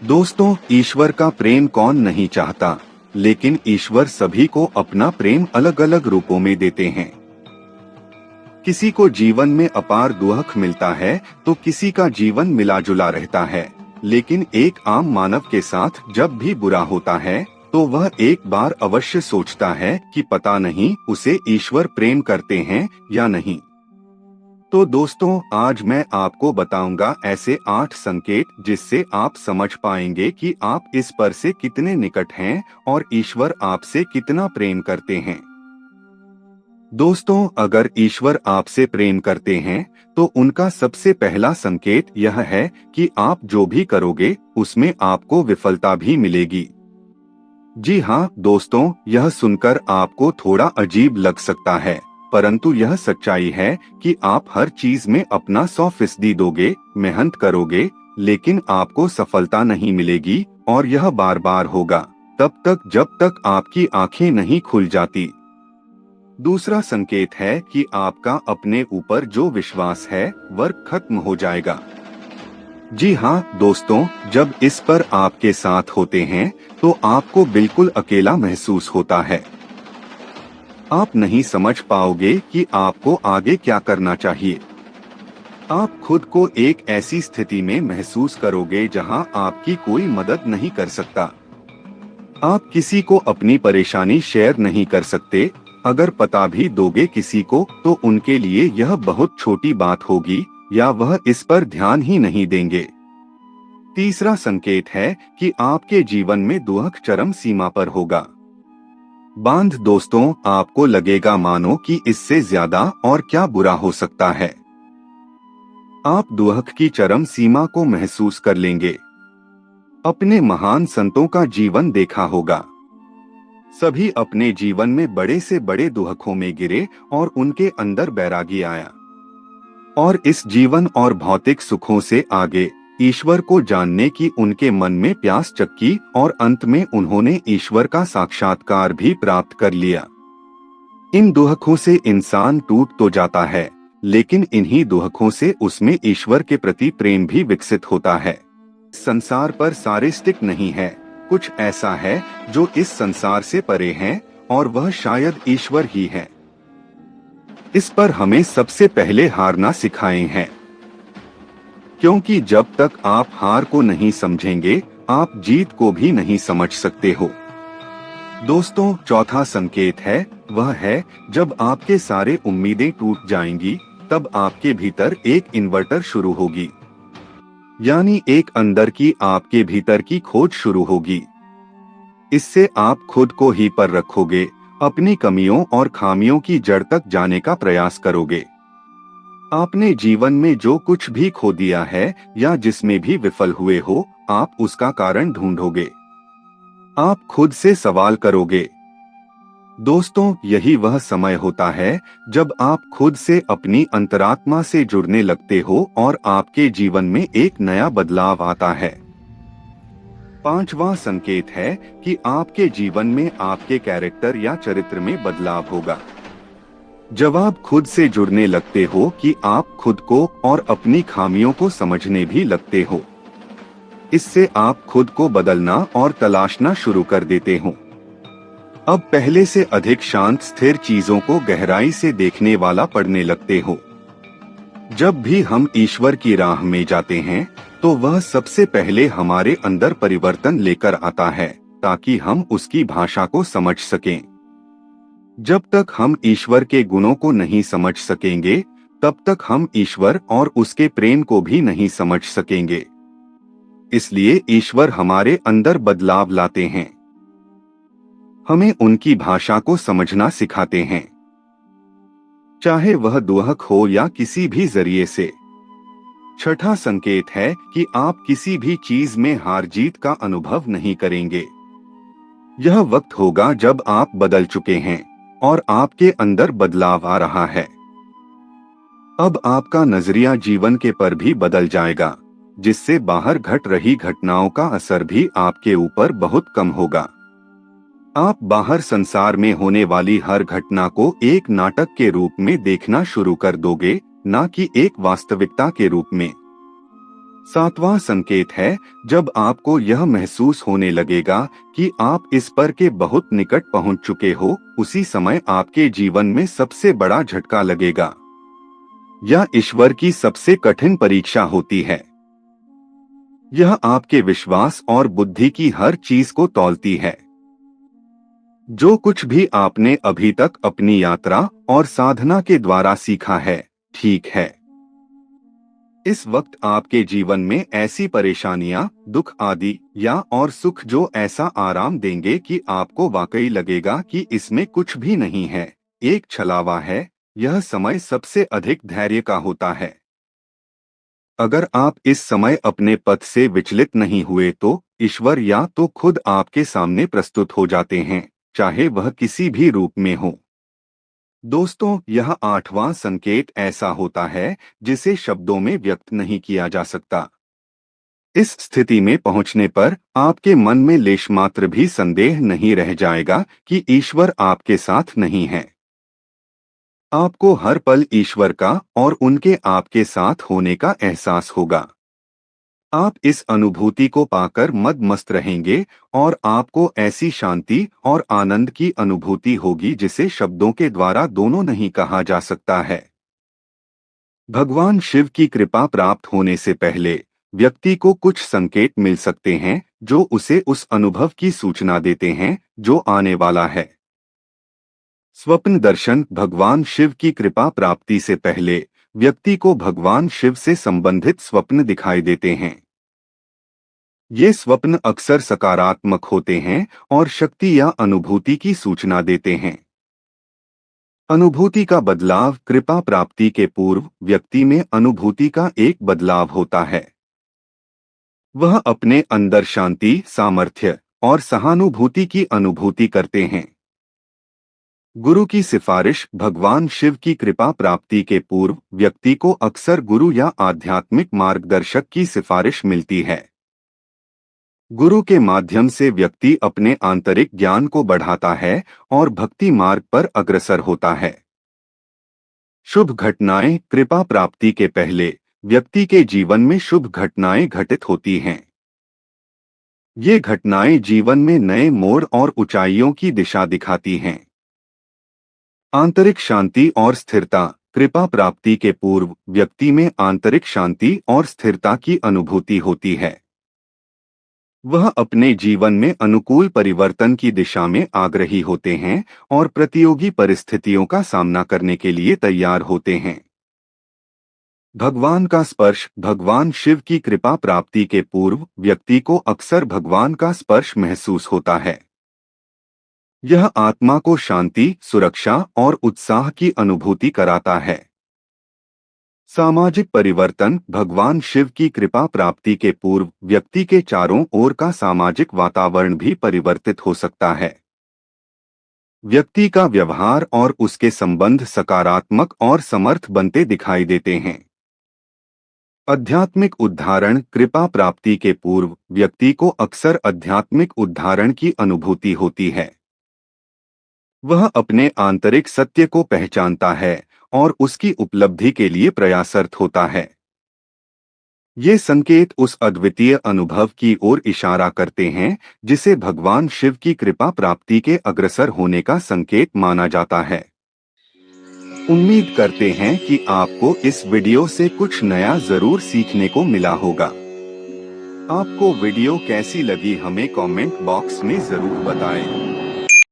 दोस्तों, ईश्वर का प्रेम कौन नहीं चाहता, लेकिन ईश्वर सभी को अपना प्रेम अलग अलग रूपों में देते हैं। किसी को जीवन में अपार दुख मिलता है तो किसी का जीवन मिला जुला रहता है, लेकिन एक आम मानव के साथ जब भी बुरा होता है तो वह एक बार अवश्य सोचता है कि पता नहीं उसे ईश्वर प्रेम करते हैं या नहीं। तो दोस्तों, आज मैं आपको बताऊंगा ऐसे 8 संकेत जिससे आप समझ पाएंगे कि आप इस पर से कितने निकट हैं और ईश्वर आपसे कितना प्रेम करते हैं। दोस्तों, अगर ईश्वर आपसे प्रेम करते हैं तो उनका सबसे पहला संकेत यह है कि आप जो भी करोगे उसमें आपको विफलता भी मिलेगी। जी हाँ दोस्तों, यह सुनकर आपको थोड़ा अजीब लग सकता है, परंतु यह सच्चाई है कि आप हर चीज में अपना 100% दोगे, मेहनत करोगे, लेकिन आपको सफलता नहीं मिलेगी और यह बार बार होगा तब तक जब तक आपकी आंखें नहीं खुल जाती। दूसरा संकेत है कि आपका अपने ऊपर जो विश्वास है वह खत्म हो जाएगा। जी हाँ दोस्तों, जब इस पर आपके साथ होते हैं तो आपको बिल्कुल अकेला महसूस होता है। आप नहीं समझ पाओगे कि आपको आगे क्या करना चाहिए। आप खुद को एक ऐसी स्थिति में महसूस करोगे जहां आपकी कोई मदद नहीं कर सकता। आप किसी को अपनी परेशानी शेयर नहीं कर सकते। अगर पता भी दोगे किसी को तो उनके लिए यह बहुत छोटी बात होगी या वह इस पर ध्यान ही नहीं देंगे। तीसरा संकेत है कि आपके जीवन में दुख चरम सीमा पर होगा। बांध दोस्तों, आपको लगेगा मानो कि इससे ज्यादा और क्या बुरा हो सकता है। आप दुख की चरम सीमा को महसूस कर लेंगे। अपने महान संतों का जीवन देखा होगा। सभी अपने जीवन में बड़े से बड़े दुखों में गिरे और उनके अंदर बैरागी आया और इस जीवन और भौतिक सुखों से आगे ईश्वर को जानने की उनके मन में प्यास जगी और अंत में उन्होंने ईश्वर का साक्षात्कार भी प्राप्त कर लिया। इन दुखों से इंसान टूट तो जाता है, लेकिन इन्हीं दुखों से उसमें ईश्वर के प्रति प्रेम भी विकसित होता है। संसार पर सारे स्टिक नहीं है, कुछ ऐसा है जो इस संसार से परे है और वह शायद ईश्वर ही है। इस पर हमें सबसे पहले हारना सिखाए हैं, क्योंकि जब तक आप हार को नहीं समझेंगे आप जीत को भी नहीं समझ सकते हो। दोस्तों, चौथा संकेत है वह है जब आपके सारे उम्मीदें टूट जाएंगी तब आपके भीतर एक इन्वर्टर शुरू होगी, यानी एक अंदर की आपके भीतर की खोज शुरू होगी। इससे आप खुद को ही पर रखोगे, अपनी कमियों और खामियों की जड़ तक जाने का प्रयास करोगे। आपने जीवन में जो कुछ भी खो दिया है या जिसमें भी विफल हुए हो, आप उसका कारण ढूंढोगे। आप खुद से सवाल करोगे। दोस्तों, यही वह समय होता है जब आप खुद से अपनी अंतरात्मा से जुड़ने लगते हो और आपके जीवन में एक नया बदलाव आता है। पांचवा संकेत है कि आपके जीवन में आपके कैरेक्टर या चरित्र में बदलाव होगा। जब आप खुद से जुड़ने लगते हो कि आप खुद को और अपनी खामियों को समझने भी लगते हो, इससे आप खुद को बदलना और तलाशना शुरू कर देते हो। अब पहले से अधिक शांत स्थिर चीजों को गहराई से देखने वाला पड़ने लगते हो। जब भी हम ईश्वर की राह में जाते हैं तो वह सबसे पहले हमारे अंदर परिवर्तन लेकर आता है ताकि हम उसकी भाषा को समझ सकें। जब तक हम ईश्वर के गुणों को नहीं समझ सकेंगे तब तक हम ईश्वर और उसके प्रेम को भी नहीं समझ सकेंगे। इसलिए ईश्वर हमारे अंदर बदलाव लाते हैं, हमें उनकी भाषा को समझना सिखाते हैं, चाहे वह दुख हो या किसी भी जरिए से। छठा संकेत है कि आप किसी भी चीज में हार जीत का अनुभव नहीं करेंगे। यह वक्त होगा जब आप बदल चुके हैं और आपके अंदर बदलाव आ रहा है। अब आपका नजरिया जीवन के पर भी बदल जाएगा, जिससे बाहर घट रही घटनाओं का असर भी आपके ऊपर बहुत कम होगा। आप बाहर संसार में होने वाली हर घटना को एक नाटक के रूप में देखना शुरू कर दोगे, ना कि एक वास्तविकता के रूप में। सातवां संकेत है, जब आपको यह महसूस होने लगेगा कि आप इस पर के बहुत निकट पहुंच चुके हो, उसी समय आपके जीवन में सबसे बड़ा झटका लगेगा। यह ईश्वर की सबसे कठिन परीक्षा होती है। यह आपके विश्वास और बुद्धि की हर चीज को तौलती है। जो कुछ भी आपने अभी तक अपनी यात्रा और साधना के द्वारा सीखा है, ठीक है। इस वक्त आपके जीवन में ऐसी परेशानियां, दुख आदि या और सुख जो ऐसा आराम देंगे कि आपको वाकई लगेगा कि इसमें कुछ भी नहीं है, एक छलावा है। यह समय सबसे अधिक धैर्य का होता है। अगर आप इस समय अपने पथ से विचलित नहीं हुए तो ईश्वर या तो खुद आपके सामने प्रस्तुत हो जाते हैं, चाहे वह किसी भी रूप में हो। दोस्तों, यह आठवां संकेत ऐसा होता है जिसे शब्दों में व्यक्त नहीं किया जा सकता। इस स्थिति में पहुंचने पर आपके मन में लेश मात्र भी संदेह नहीं रह जाएगा कि ईश्वर आपके साथ नहीं है। आपको हर पल ईश्वर का और उनके आपके साथ होने का एहसास होगा। आप इस अनुभूति को पाकर मद मस्त रहेंगे और आपको ऐसी शांति और आनंद की अनुभूति होगी जिसे शब्दों के द्वारा दोनों नहीं कहा जा सकता है। भगवान शिव की कृपा प्राप्त होने से पहले व्यक्ति को कुछ संकेत मिल सकते हैं जो उसे उस अनुभव की सूचना देते हैं जो आने वाला है। स्वप्न दर्शन। भगवान शिव की कृपा प्राप्ति से पहले व्यक्ति को भगवान शिव से संबंधित स्वप्न दिखाई देते हैं। ये स्वप्न अक्सर सकारात्मक होते हैं और शक्ति या अनुभूति की सूचना देते हैं। अनुभूति का बदलाव। कृपा प्राप्ति के पूर्व व्यक्ति में अनुभूति का एक बदलाव होता है। वह अपने अंदर शांति, सामर्थ्य और सहानुभूति की अनुभूति करते हैं। गुरु की सिफारिश। भगवान शिव की कृपा प्राप्ति के पूर्व व्यक्ति को अक्सर गुरु या आध्यात्मिक मार्गदर्शक की सिफारिश मिलती है। गुरु के माध्यम से व्यक्ति अपने आंतरिक ज्ञान को बढ़ाता है और भक्ति मार्ग पर अग्रसर होता है। शुभ घटनाएं। कृपा प्राप्ति के पहले व्यक्ति के जीवन में शुभ घटनाएं घटित होती हैं। ये घटनाएं जीवन में नए मोड़ और ऊंचाइयों की दिशा दिखाती हैं। आंतरिक शांति और स्थिरता। कृपा प्राप्ति के पूर्व व्यक्ति में आंतरिक शांति और स्थिरता की अनुभूति होती है। वह अपने जीवन में अनुकूल परिवर्तन की दिशा में आग्रही होते हैं और प्रतियोगी परिस्थितियों का सामना करने के लिए तैयार होते हैं। भगवान का स्पर्श। भगवान शिव की कृपा प्राप्ति के पूर्व व्यक्ति को अक्सर भगवान का स्पर्श महसूस होता है। यह आत्मा को शांति, सुरक्षा और उत्साह की अनुभूति कराता है। सामाजिक परिवर्तन। भगवान शिव की कृपा प्राप्ति के पूर्व व्यक्ति के चारों ओर का सामाजिक वातावरण भी परिवर्तित हो सकता है। व्यक्ति का व्यवहार और उसके संबंध सकारात्मक और समर्थ बनते दिखाई देते हैं। आध्यात्मिक उद्धारण। कृपा प्राप्ति के पूर्व व्यक्ति को अक्सर आध्यात्मिक उद्धारण की अनुभूति होती है। वह अपने आंतरिक सत्य को पहचानता है और उसकी उपलब्धि के लिए प्रयासरत होता है। ये संकेत उस अद्वितीय अनुभव की ओर इशारा करते हैं जिसे भगवान शिव की कृपा प्राप्ति के अग्रसर होने का संकेत माना जाता है। उम्मीद करते हैं कि आपको इस वीडियो से कुछ नया जरूर सीखने को मिला होगा। आपको वीडियो कैसी लगी हमें कमेंट बॉक्स में जरूर बताएं।